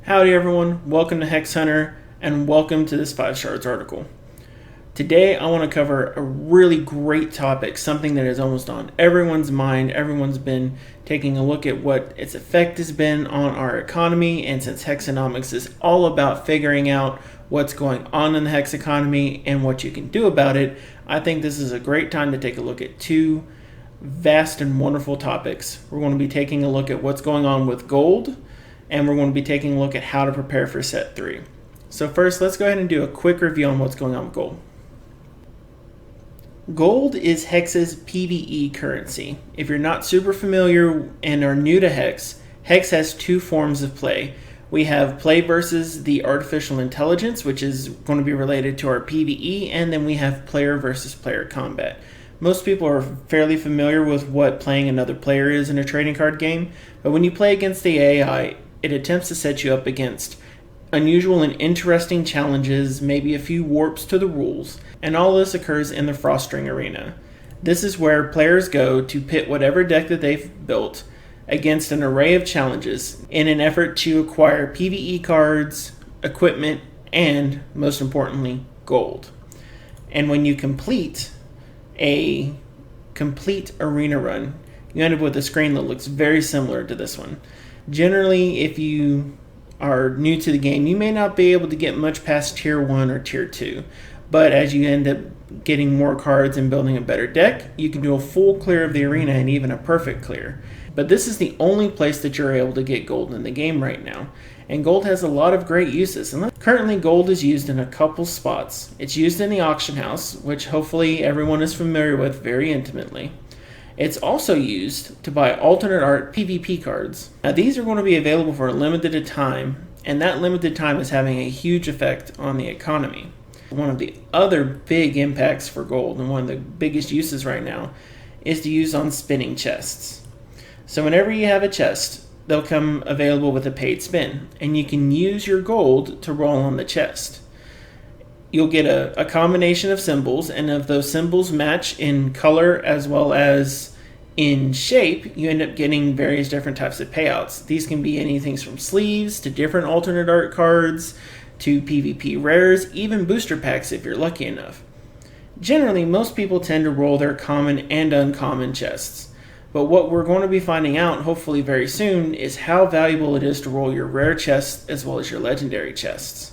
Howdy everyone, welcome to HexHunter and welcome to this 5 Shards article. Today I want to cover a really great topic, something that is almost on everyone's mind. Everyone's been taking a look at what its effect has been on our economy, and since Hexonomics is all about figuring out what's going on in the hex economy and what you can do about it, I think this is a great time to take a look at two vast and wonderful topics. We're going to be taking a look at what's going on with gold, and we're going to be taking a look at how to prepare for set 3. So first, let's go ahead and do a quick review on what's going on with gold. Gold is Hex's PvE currency. If you're not super familiar and are new to Hex, Hex has two forms of play. We have play versus the artificial intelligence, which is going to be related to our PvE, and then we have player versus player combat. Most people are fairly familiar with what playing another player is in a trading card game, but when you play against the AI, it attempts to set you up against unusual and interesting challenges, maybe a few warps to the rules, and all this occurs in the Frostring Arena. This is where players go to pit whatever deck that they've built against an array of challenges in an effort to acquire PvE cards, equipment, and, most importantly, gold. And when you complete a complete arena run, you end up with a screen that looks very similar to this one. Generally, if you are new to the game, you may not be able to get much past tier 1 or tier 2, but as you end up getting more cards and building a better deck, you can do a full clear of the arena and even a perfect clear. But this is the only place that you're able to get gold in the game right now, and gold has a lot of great uses. And currently, gold is used in a couple spots. It's used in the auction house, which hopefully everyone is familiar with very intimately. It's also used to buy alternate art PvP cards. Now these are going to be available for a limited time, and that limited time is having a huge effect on the economy. One of the other big impacts for gold, and one of the biggest uses right now, is to use on spinning chests. So whenever you have a chest, they'll come available with a paid spin, and you can use your gold to roll on the chest. You'll get a combination of symbols, and if those symbols match in color as well as in shape, you end up getting various different types of payouts. These can be anything from sleeves to different alternate art cards to PvP rares, even booster packs if you're lucky enough. Generally, most people tend to roll their common and uncommon chests, but what we're going to be finding out hopefully very soon is how valuable it is to roll your rare chests as well as your legendary chests.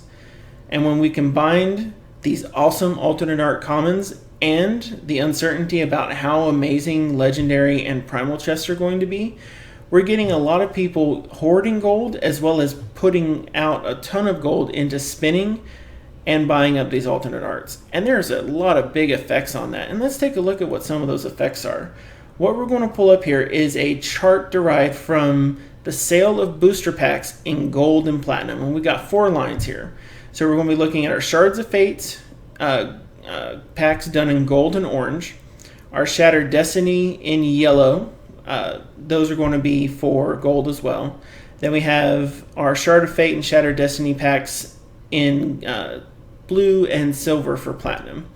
And when we combined these awesome alternate art commons and the uncertainty about how amazing legendary and primal chests are going to be, we're getting a lot of people hoarding gold as well as putting out a ton of gold into spinning and buying up these alternate arts. And there's a lot of big effects on that. And let's take a look at what some of those effects are. What we're going to pull up here is a chart derived from the sale of booster packs in gold and platinum. And we got 4 lines here. So we're going to be looking at our Shards of Fate packs done in gold and orange, our Shattered Destiny in yellow. Those are going to be for gold as well. Then we have our Shard of Fate and Shattered Destiny packs in blue and silver for platinum.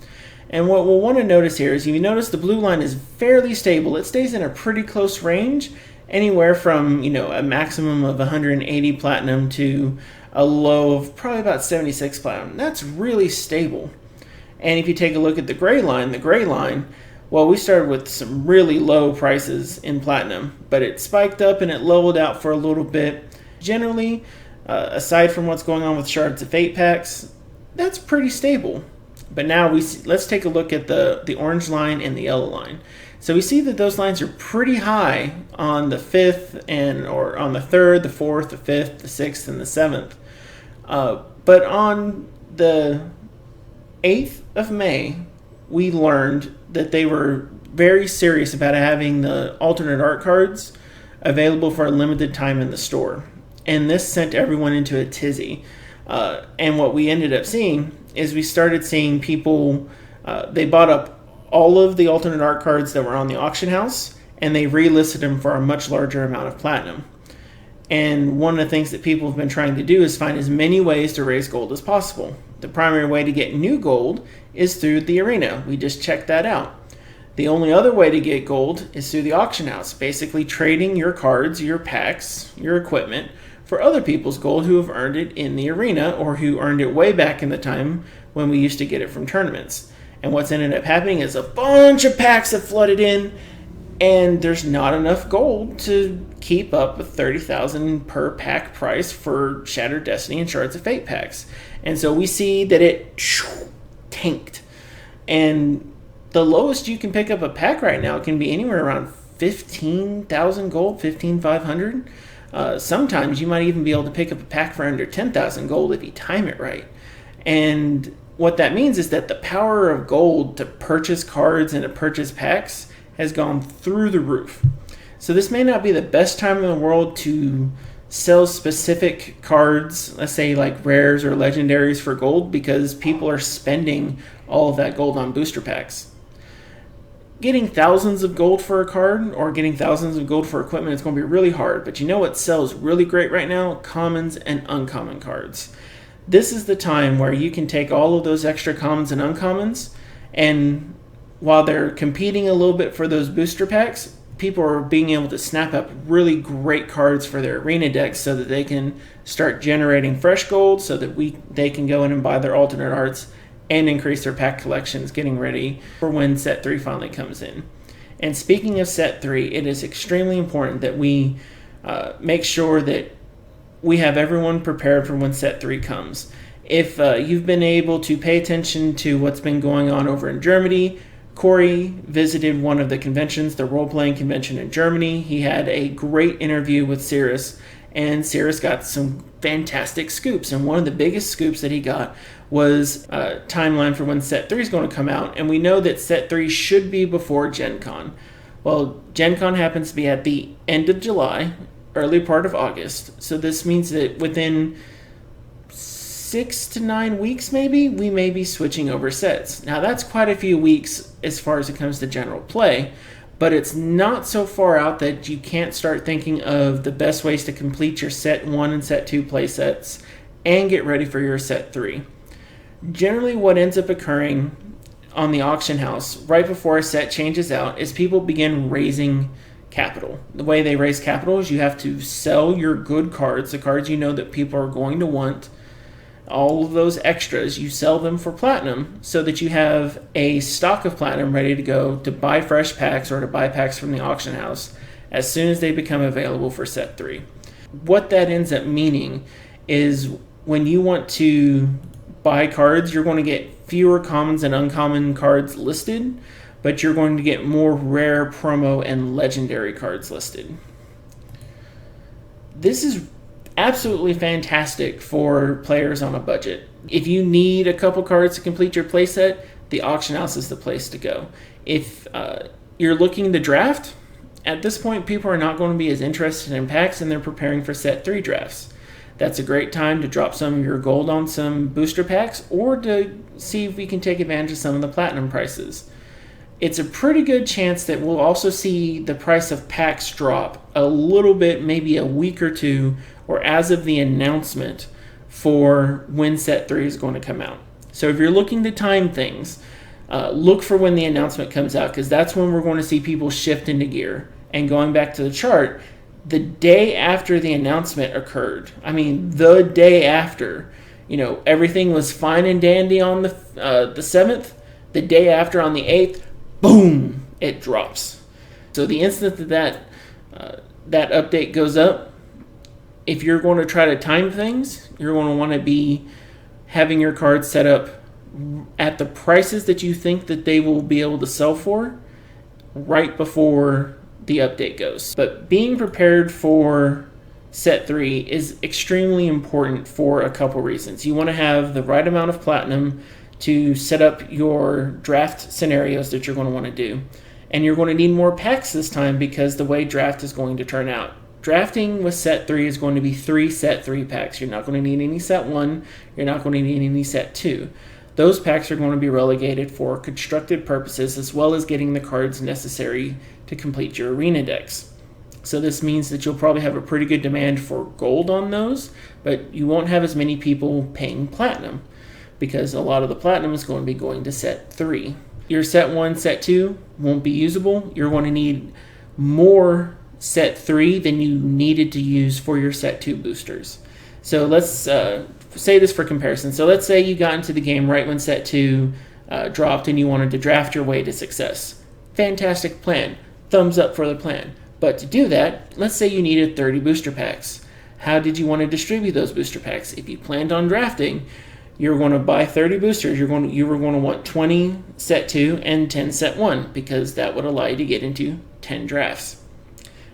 And what we'll want to notice here is, if you notice, the blue line is fairly stable. It stays in a pretty close range, anywhere from a maximum of 180 platinum to a low of probably about 76 platinum. That's really stable. And if you take a look at the gray line, well, we started with some really low prices in platinum, but it spiked up and it leveled out for a little bit. Generally, aside from what's going on with Shards of Fate packs, that's pretty stable. But now let's take a look at the orange line and the yellow line. So we see that those lines are pretty high on the 5th or on the 3rd, the 4th, the 5th, the 6th, and the 7th. But on the 8th of May, we learned that they were very serious about having the alternate art cards available for a limited time in the store. And this sent everyone into a tizzy. And what we ended up seeing is we started seeing people, they bought up all of the alternate art cards that were on the auction house, and they relisted them for a much larger amount of platinum. And one of the things that people have been trying to do is find as many ways to raise gold as possible. The primary way to get new gold is through the arena. We just checked that out. The only other way to get gold is through the auction house, basically trading your cards, your packs, your equipment for other people's gold who have earned it in the arena or who earned it way back in the time when we used to get it from tournaments. And what's ended up happening is a bunch of packs have flooded in, and there's not enough gold to keep up with 30,000 per pack price for Shattered Destiny and Shards of Fate packs. And so we see that it tanked. And the lowest you can pick up a pack right now can be anywhere around 15,000 gold, 15,500. Sometimes you might even be able to pick up a pack for under 10,000 gold if you time it right. And what that means is that the power of gold to purchase cards and to purchase packs has gone through the roof. So this may not be the best time in the world to sell specific cards, let's say like rares or legendaries for gold, because people are spending all of that gold on booster packs. Getting thousands of gold for a card or getting thousands of gold for equipment is going to be really hard, but you know what sells really great right now? Commons and uncommon cards. This is the time where you can take all of those extra commons and uncommons, and while they're competing a little bit for those booster packs, people are being able to snap up really great cards for their arena decks so that they can start generating fresh gold so that they can go in and buy their alternate arts and increase their pack collections, getting ready for when Set 3 finally comes in. And speaking of Set 3, it is extremely important that we make sure that we have everyone prepared for when Set 3 comes. If you've been able to pay attention to what's been going on over in Germany, Corey visited one of the conventions, the role-playing convention in Germany. He had a great interview with Cirrus, and Cirrus got some fantastic scoops. And one of the biggest scoops that he got was a timeline for when Set 3 is going to come out. And we know that Set 3 should be before Gen Con. Well, Gen Con happens to be at the end of July, early part of August. So this means that within 6 to 9 weeks maybe, we may be switching over sets. Now that's quite a few weeks as far as it comes to general play, but it's not so far out that you can't start thinking of the best ways to complete your Set 1 and Set 2 play sets and get ready for your Set 3. Generally what ends up occurring on the auction house right before a set changes out is people begin raising capital. The way they raise capital is you have to sell your good cards, the cards you know that people are going to want. All of those extras, you sell them for platinum so that you have a stock of platinum ready to go to buy fresh packs or to buy packs from the auction house as soon as they become available for Set 3. What that ends up meaning is when you want to buy cards, you're going to get fewer commons and uncommon cards listed, but you're going to get more rare, promo, and legendary cards listed. This is absolutely fantastic for players on a budget. If you need a couple cards to complete your playset, the auction house is the place to go. If you're looking to draft, at this point people are not going to be as interested in packs and they're preparing for Set 3 drafts. That's a great time to drop some of your gold on some booster packs or to see if we can take advantage of some of the platinum prices. It's a pretty good chance that we'll also see the price of packs drop a little bit, maybe a week or two, or as of the announcement for when Set 3 is going to come out. So if you're looking to time things, look for when the announcement comes out, because that's when we're going to see people shift into gear. And going back to the chart, the day after the announcement occurred, the day after, everything was fine and dandy on the 7th, the day after on the 8th, boom, it drops. So the instant that update goes up, if you're going to try to time things, you're going to want to be having your cards set up at the prices that you think that they will be able to sell for right before the update goes. But being prepared for Set 3 is extremely important for a couple reasons. You want to have the right amount of platinum to set up your draft scenarios that you're going to want to do. And you're going to need more packs this time because the way draft is going to turn out. Drafting with Set 3 is going to be 3 Set 3 packs. You're not going to need any Set 1. You're not going to need any Set 2. Those packs are going to be relegated for constructed purposes as well as getting the cards necessary to complete your arena decks. So this means that you'll probably have a pretty good demand for gold on those, but you won't have as many people paying platinum because a lot of the platinum is going to be going to Set 3. Your Set 1, Set 2 won't be usable. You're going to need more set 3 than you needed to use for your set 2 boosters. So let's say this for comparison. So let's say you got into the game right when set 2 dropped and you wanted to draft your way to success. Fantastic plan. Thumbs up for the plan. But to do that, let's say you needed 30 booster packs. How did you want to distribute those booster packs? If you planned on drafting, you were going to buy 30 boosters. You were going to want 20 set 2 and 10 set 1 because that would allow you to get into 10 drafts.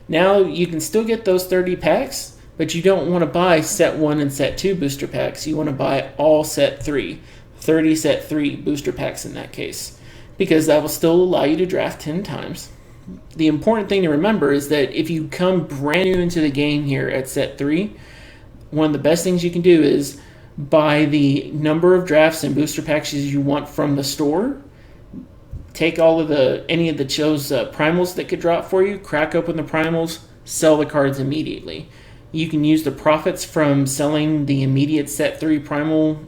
Now you can still get those 30 packs, but you don't want to buy set 1 and set 2 booster packs. You want to buy all set 3, 30 set 3 booster packs in that case, because that will still allow you to draft 10 times. The important thing to remember is that if you come brand new into the game here at set 3, one of the best things you can do is buy the number of drafts and booster packages you want from the store. Take any of the chose primals that could drop for you, crack open the primals, sell the cards immediately. You can use the profits from selling the immediate set 3 primal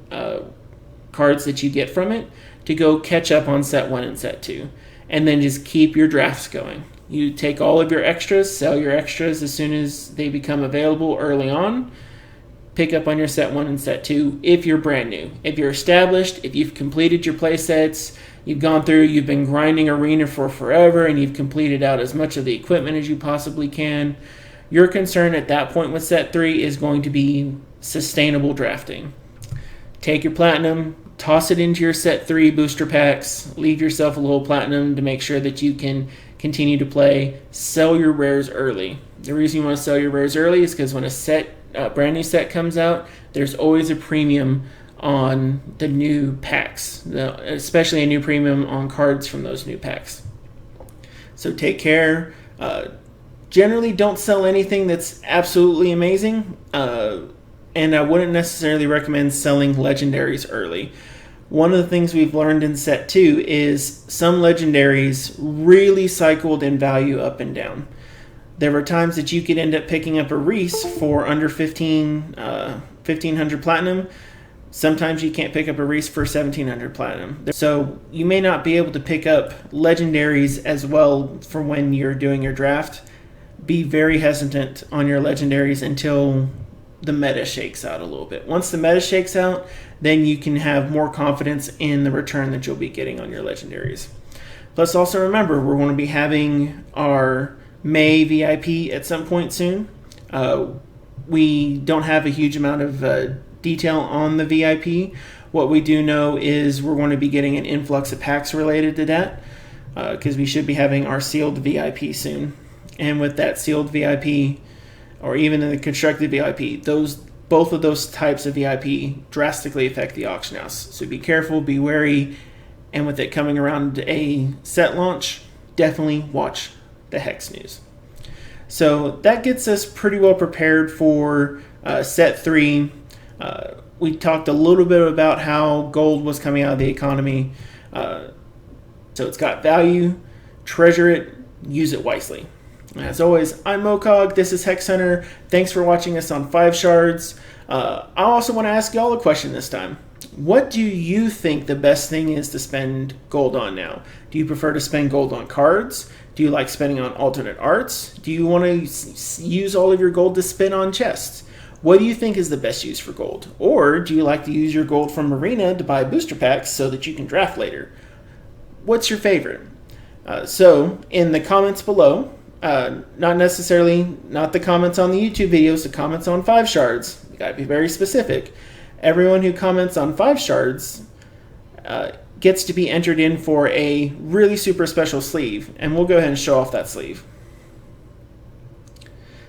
cards that you get from it to go catch up on set 1 and set 2. And then just keep your drafts going. You take all of your extras, sell your extras as soon as they become available early on. Pick up on your set 1 and set 2 if you're brand new. If you're established, if you've completed your play sets, you've gone through, you've been grinding Arena for forever, and you've completed out as much of the equipment as you possibly can, your concern at that point with set 3 is going to be sustainable drafting. Take your platinum, toss it into your set 3 booster packs, leave yourself a little platinum to make sure that you can continue to play. Sell your rares early. The reason you want to sell your rares early is because when a brand new set comes out, there's always a premium on the new packs, especially a new premium on cards from those new packs. So take care. Generally don't sell anything that's absolutely amazing, and I wouldn't necessarily recommend selling legendaries early. One of the things we've learned in set 2 is some legendaries really cycled in value up and down. There were times that you could end up picking up a Reese for under 1500 platinum. Sometimes you can't pick up a Reese for 1700 platinum. So you may not be able to pick up legendaries as well for when you're doing your draft. Be very hesitant on your legendaries until the meta shakes out a little bit. Once the meta shakes out, then you can have more confidence in the return that you'll be getting on your legendaries. Plus also remember, we're going to be having our May VIP at some point soon. We don't have a huge amount of detail on the VIP. What we do know is we're going to be getting an influx of packs related to that, because we should be having our sealed VIP soon. And with that sealed VIP, or even in the constructed VIP, both of those types of VIP drastically affect the auction house. So be careful, be wary, and with it coming around a set launch, definitely watch the Hex news. So that gets us pretty well prepared for set 3. We talked a little bit about how gold was coming out of the economy. So it's got value, treasure it, use it wisely. As always, I'm Mokog, this is HexHunter. Thanks for watching us on 5 Shards. I also want to ask y'all a question this time. What do you think the best thing is to spend gold on now? Do you prefer to spend gold on cards? Do you like spending on alternate arts? Do you want to use all of your gold to spend on chests? What do you think is the best use for gold? Or do you like to use your gold from Arena to buy booster packs so that you can draft later? What's your favorite? So in the comments below, not the comments on the YouTube videos, the comments on 5 Shards. You gotta be very specific. Everyone who comments on 5 Shards gets to be entered in for a really super special sleeve, and we'll go ahead and show off that sleeve.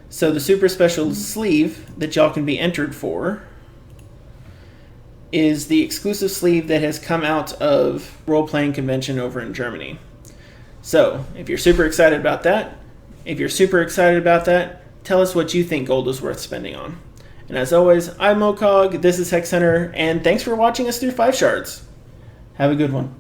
So the super special sleeve that y'all can be entered for is the exclusive sleeve that has come out of role-playing convention over in Germany. So if you're super excited about that, tell us what you think gold is worth spending on. And as always, I'm Mokog, this is HexHunter, and thanks for watching us through 5 Shards. Have a good one.